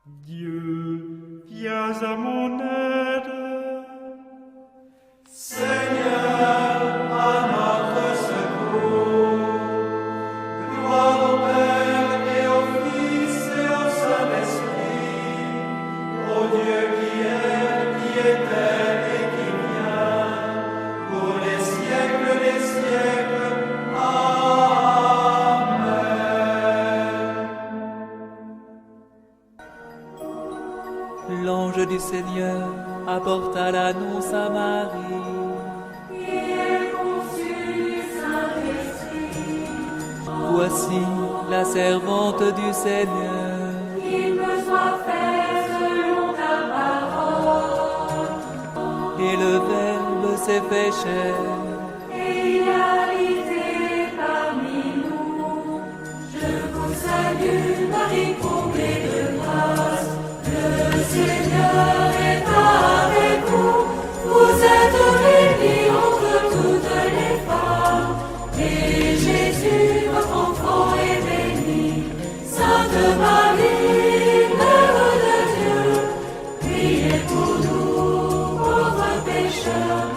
Dieu, viens à mon aide. Seigneur, à notre secours. Gloire au Père et au Fils et au Saint-Esprit, au Dieu qui est, qui était et qui vient, pour les siècles des siècles. Amen. L'ange du Seigneur apporta l'annonce à Marie. Voici la servante du Seigneur. Qu'il me soit fait selon ta parole. Et le Verbe s'est fait chair. Et il a habité parmi nous. Je vous salue, Marie, comblée de grâce. Le Seigneur est avec vous. Vous êtes bénie entre toutes les femmes. Et Jésus, votre enfant, est béni. Sainte Marie, Mère de Dieu, priez pour nous, pauvres pécheurs,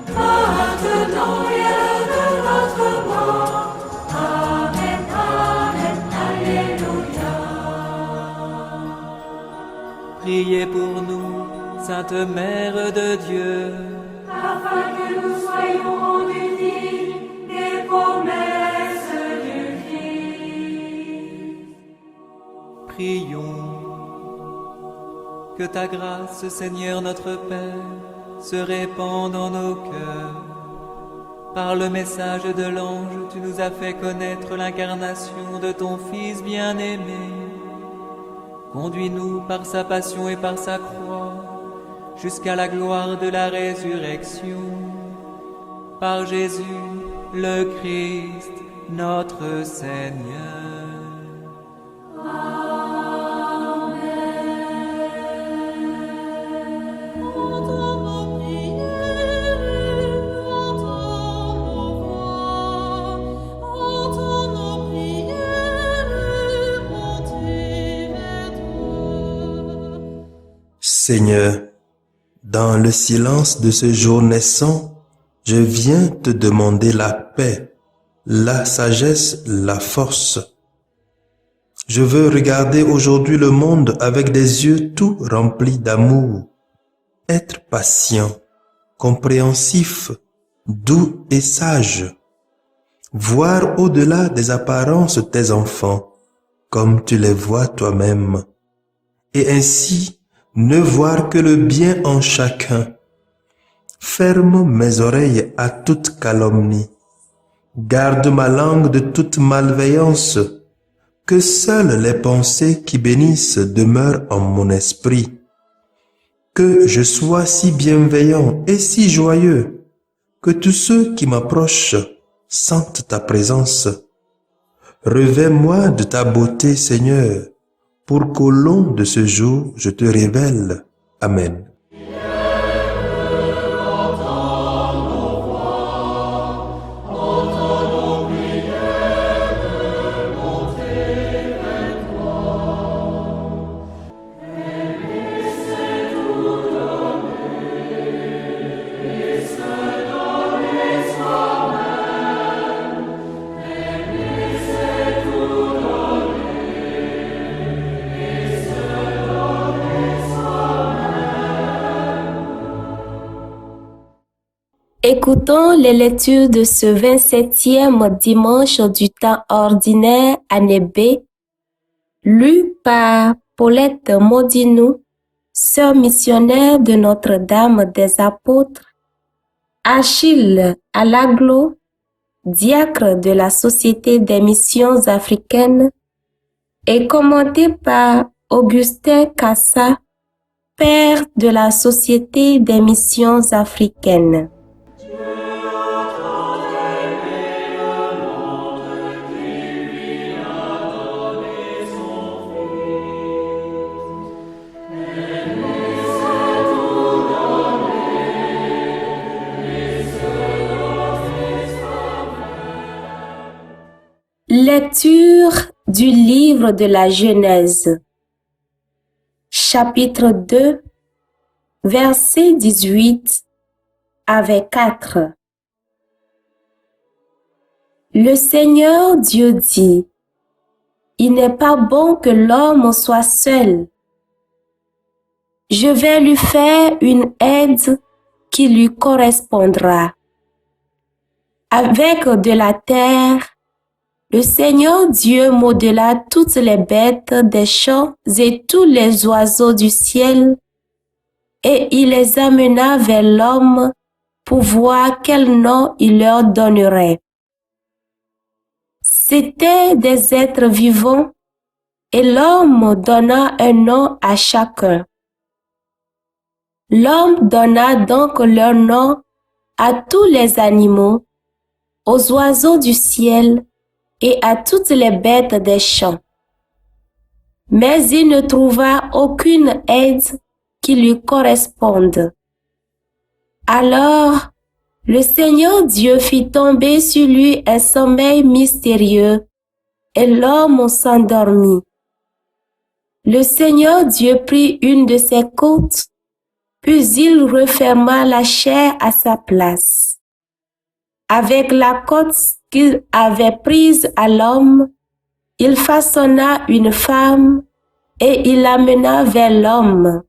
maintenant et à l'heure de notre mort. Amen, Amen, Alléluia. Priez pour nous, Sainte Mère de Dieu. Afin que nous soyons rendus dignes des promesses du Christ. Prions. Que ta grâce, Seigneur notre Père, se répande en nos cœurs. Par le message de l'ange, tu nous as fait connaître l'incarnation de ton Fils bien-aimé. Conduis-nous par sa passion et par sa croix, jusqu'à la gloire de la résurrection. Par Jésus, le Christ, notre Seigneur. Seigneur, dans le silence de ce jour naissant, je viens te demander la paix, la sagesse, la force. Je veux regarder aujourd'hui le monde avec des yeux tout remplis d'amour, être patient, compréhensif, doux et sage, voir au-delà des apparences tes enfants, comme tu les vois toi-même, et ainsi ne voir que le bien en chacun. Ferme mes oreilles à toute calomnie. Garde ma langue de toute malveillance. Que seules les pensées qui bénissent demeurent en mon esprit. Que je sois si bienveillant et si joyeux, que tous ceux qui m'approchent sentent ta présence. Revêts-moi de ta beauté, Seigneur, pour qu'au long de ce jour, je te révèle. Amen. Écoutons les lectures de ce 27e dimanche du temps ordinaire, année B, lu par Paulette Modinou, sœur missionnaire de Notre-Dame des Apôtres, Achille Alaglo, diacre de la Société des missions africaines, et commenté par Augustin Cassa, père de la Société des missions africaines. Lecture du livre de la Genèse. chapitre 2, verset 18 avec 4. Le Seigneur Dieu dit, « Il n'est pas bon que l'homme soit seul. Je vais lui faire une aide qui lui correspondra. » Avec de la terre, le Seigneur Dieu modela toutes les bêtes des champs et tous les oiseaux du ciel, et il les amena vers l'homme pour voir quel nom il leur donnerait. C'étaient des êtres vivants, et l'homme donna un nom à chacun. L'homme donna donc leur nom à tous les animaux, aux oiseaux du ciel et à toutes les bêtes des champs. Mais il ne trouva aucune aide qui lui corresponde. Alors, le Seigneur Dieu fit tomber sur lui un sommeil mystérieux, et l'homme s'endormit. Le Seigneur Dieu prit une de ses côtes, puis il referma la chair à sa place. Avec la côte qu'il avait prise à l'homme, il façonna une femme et il l'amena vers l'homme.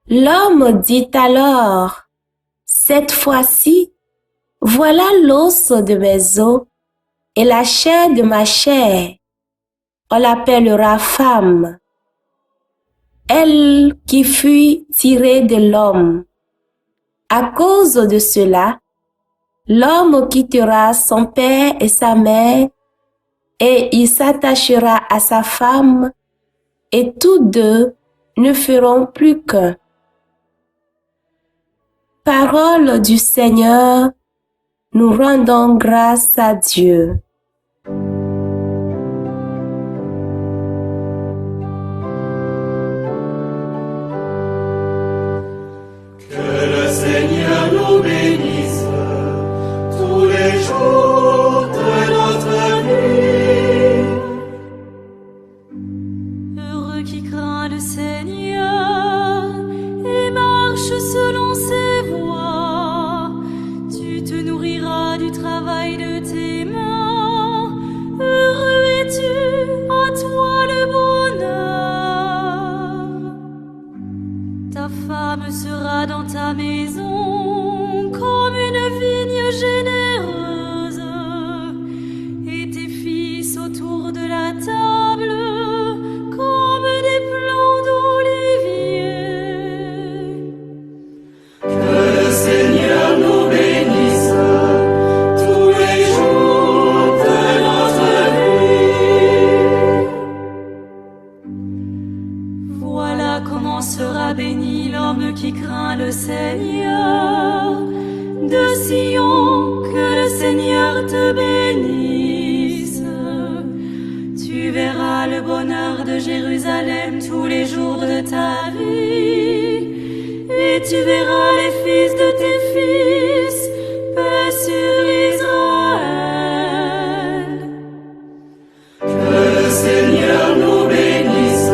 L'homme dit alors, « Cette fois-ci, voilà l'os de mes os et la chair de ma chair. On l'appellera femme, elle qui fut tirée de l'homme. À cause de cela, l'homme quittera son père et sa mère, et il s'attachera à sa femme, et tous deux ne feront plus qu'un. » Parole du Seigneur, nous rendons grâce à Dieu. Que le Seigneur nous bénisse tous les jours de notre vie. Heureux qui craint le Seigneur et marche selon ses voies. Tu te nourriras du travail de tes mains. Heureux es-tu, à toi le bonheur. Ta femme sera dans ta maison comme une vigne généreuse, et tes fils autour de la table comme des plants d'olivier. Que le Seigneur nous bénisse tous les jours de notre vie. Voilà comment sera béni l'homme qui craint le Seigneur. De Sion, que le Seigneur te bénisse. Tu verras le bonheur de Jérusalem tous les jours de ta vie, et tu verras les fils de tes fils, paix sur Israël. Que le Seigneur nous bénisse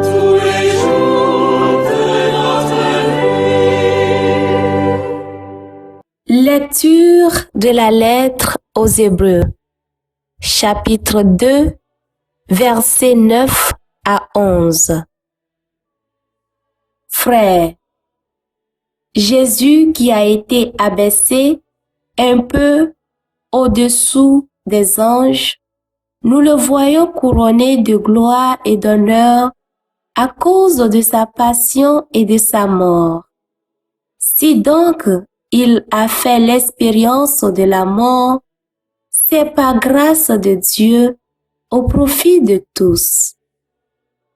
tous les jours de notre vie. Lecture de la lettre aux Hébreux, chapitre 2, versets 9 à 11. Frères, Jésus qui a été abaissé un peu au-dessous des anges, nous le voyons couronné de gloire et d'honneur à cause de sa passion et de sa mort. Si donc il a fait l'expérience de la mort, c'est par grâce de Dieu au profit de tous.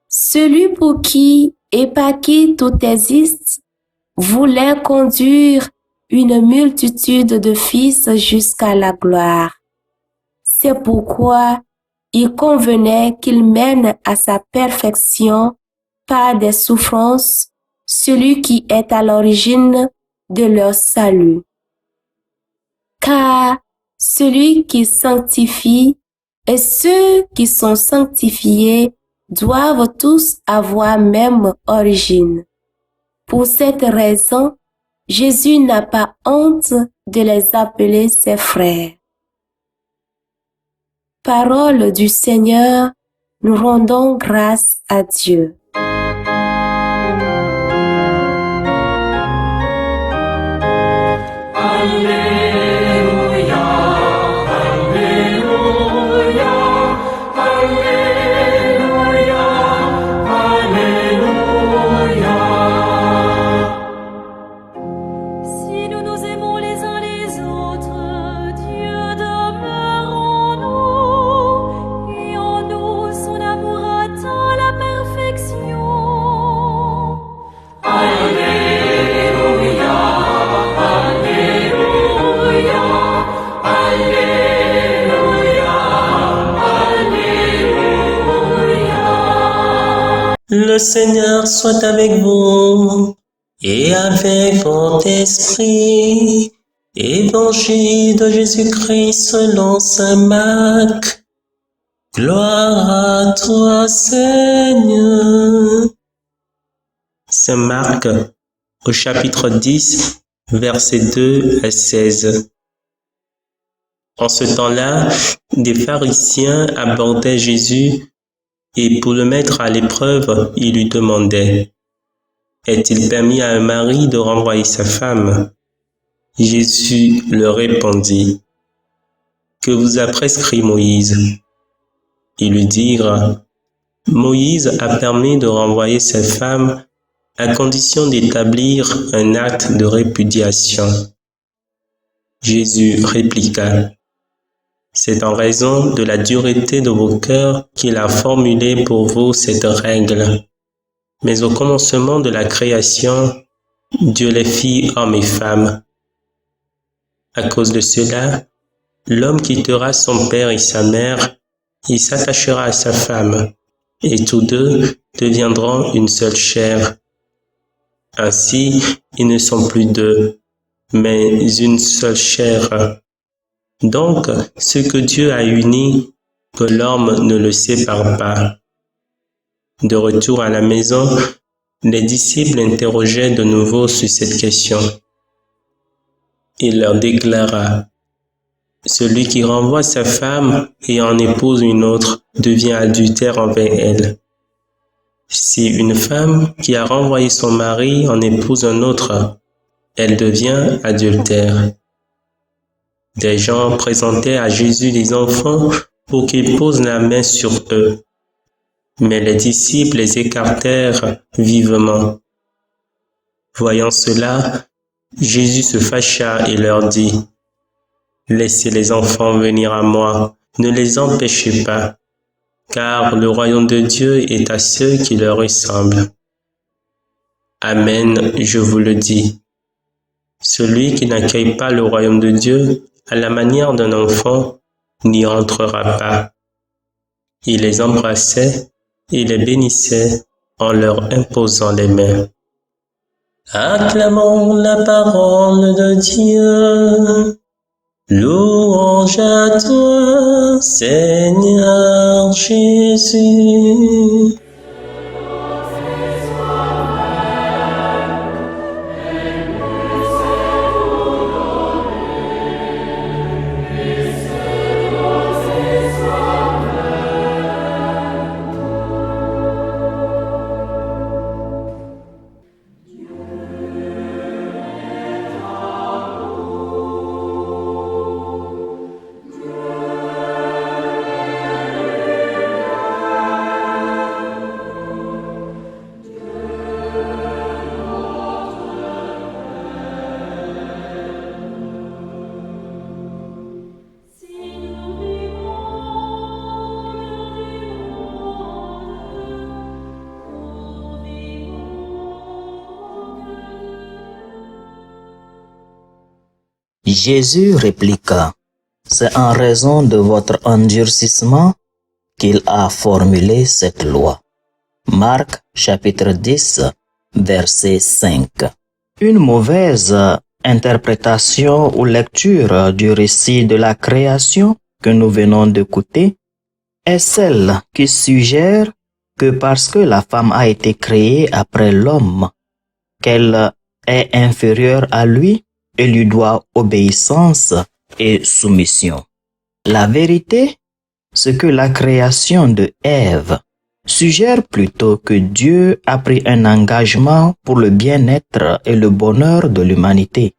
Celui pour qui et par qui tout existe voulait conduire une multitude de fils jusqu'à la gloire. C'est pourquoi il convenait qu'il mène à sa perfection par des souffrances celui qui est à l'origine de leur salut. Car celui qui sanctifie et ceux qui sont sanctifiés doivent tous avoir même origine. Pour cette raison, Jésus n'a pas honte de les appeler ses frères. Parole du Seigneur, nous rendons grâce à Dieu. Alléluia, Alléluia, Alléluia, Alléluia. Si nous nous aimons les uns les autres, Dieu demeure en nous, et en nous son amour atteint la perfection. Alléluia, Alléluia, Alléluia, Alléluia. Le Seigneur soit avec vous et avec votre esprit. Évangile de Jésus-Christ selon saint Marc. Gloire à toi, Seigneur. Saint Marc, au chapitre 10, versets 2 à 16. En ce temps-là, des pharisiens abordaient Jésus et pour le mettre à l'épreuve, ils lui demandaient: est-il permis à un mari de renvoyer sa femme? Jésus leur répondit: que vous a prescrit Moïse? Ils lui dirent: Moïse a permis de renvoyer sa femme à condition d'établir un acte de répudiation. Jésus répliqua: c'est en raison de la dureté de vos cœurs qu'il a formulé pour vous cette règle. Mais au commencement de la création, Dieu les fit hommes et femmes. À cause de cela, l'homme quittera son père et sa mère, il s'attachera à sa femme, et tous deux deviendront une seule chair. Ainsi, ils ne sont plus deux, mais une seule chair. Donc, ce que Dieu a uni, que l'homme ne le sépare pas. De retour à la maison, les disciples interrogeaient de nouveau sur cette question. Il leur déclara: celui qui renvoie sa femme et en épouse une autre devient adultère envers elle. Si une femme qui a renvoyé son mari en épouse un autre, elle devient adultère. Des gens présentaient à Jésus des enfants pour qu'il pose la main sur eux. Mais les disciples les écartèrent vivement. Voyant cela, Jésus se fâcha et leur dit: laissez les enfants venir à moi, ne les empêchez pas, car le royaume de Dieu est à ceux qui leur ressemblent. Amen, je vous le dis. Celui qui n'accueille pas le royaume de Dieu à la manière d'un enfant n'y entrera pas. Il les embrassait et les bénissait en leur imposant les mains. Acclamons la parole de Dieu. Louange à toi, Seigneur Jésus. Jésus répliqua: c'est en raison de votre endurcissement qu'il a formulé cette loi. Marc chapitre 10, verset 5. Une mauvaise interprétation ou lecture du récit de la création que nous venons d'écouter est celle qui suggère que parce que la femme a été créée après l'homme, qu'elle est inférieure à lui et lui doit obéissance et soumission. La vérité, c'est que la création de Ève suggère plutôt que Dieu a pris un engagement pour le bien-être et le bonheur de l'humanité.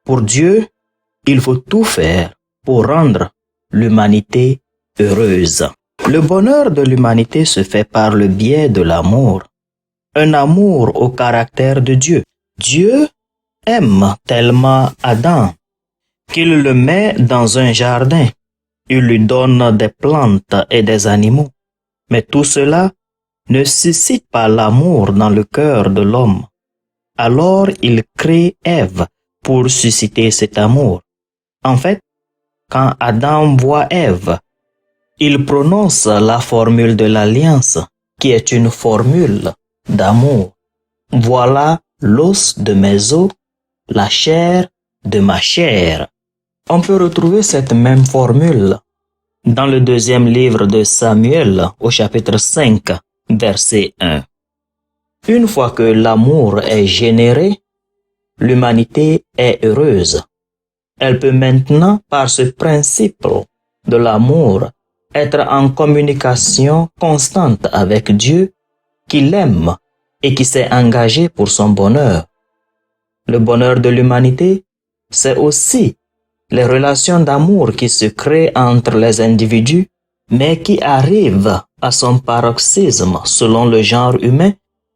Pour Dieu, il faut tout faire pour rendre l'humanité heureuse. Le bonheur de l'humanité se fait par le biais de l'amour, un amour au caractère de Dieu. Dieu aime tellement Adam qu'il le met dans un jardin. Il lui donne des plantes et des animaux. Mais tout cela ne suscite pas l'amour dans le cœur de l'homme. Alors il crée Ève pour susciter cet amour. En fait, quand Adam voit Ève, il prononce la formule de l'alliance, qui est une formule d'amour. Voilà l'os de mes os, la chair de ma chair. On peut retrouver cette même formule dans le 2e livre de Samuel au chapitre 5, verset 1. Une fois que l'amour est généré, l'humanité est heureuse. Elle peut maintenant, par ce principe de l'amour, être en communication constante avec Dieu qui l'aime et qui s'est engagé pour son bonheur. Le bonheur de l'humanité, c'est aussi les relations d'amour qui se créent entre les individus, mais qui arrivent à son paroxysme selon le genre humain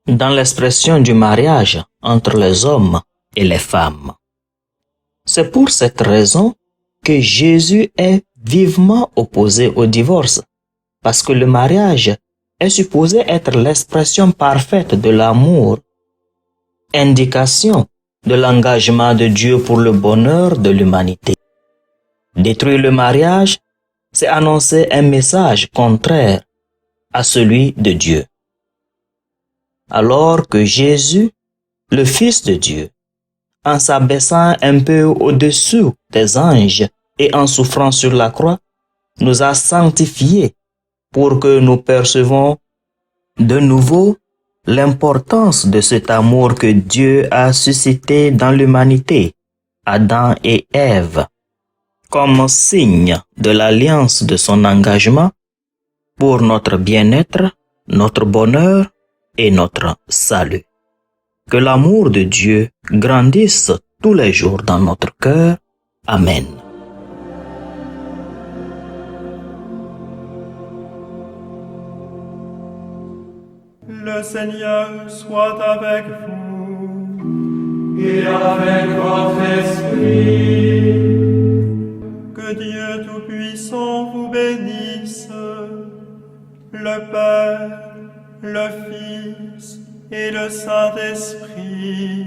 dans l'expression du mariage entre les hommes et les femmes. C'est pour cette raison que Jésus est vivement opposé au divorce, parce que le mariage est supposé être l'expression parfaite de l'amour, indication de l'engagement de Dieu pour le bonheur de l'humanité. Détruire le mariage, c'est annoncer un message contraire à celui de Dieu. Alors que Jésus, le Fils de Dieu, en s'abaissant un peu au-dessous des anges et en souffrant sur la croix, nous a sanctifiés pour que nous percevons de nouveau l'importance de cet amour que Dieu a suscité dans l'humanité, Adam et Ève, comme signe de l'alliance de son engagement pour notre bien-être, notre bonheur et notre salut. Que l'amour de Dieu grandisse tous les jours dans notre cœur. Amen. Le Seigneur soit avec vous. Et avec votre esprit. Que Dieu Tout-Puissant vous bénisse, le Père, le Fils et le Saint-Esprit.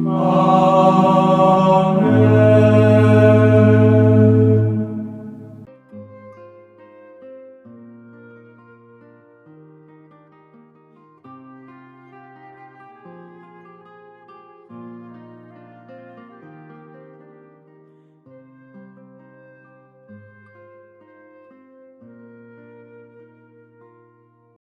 Amen.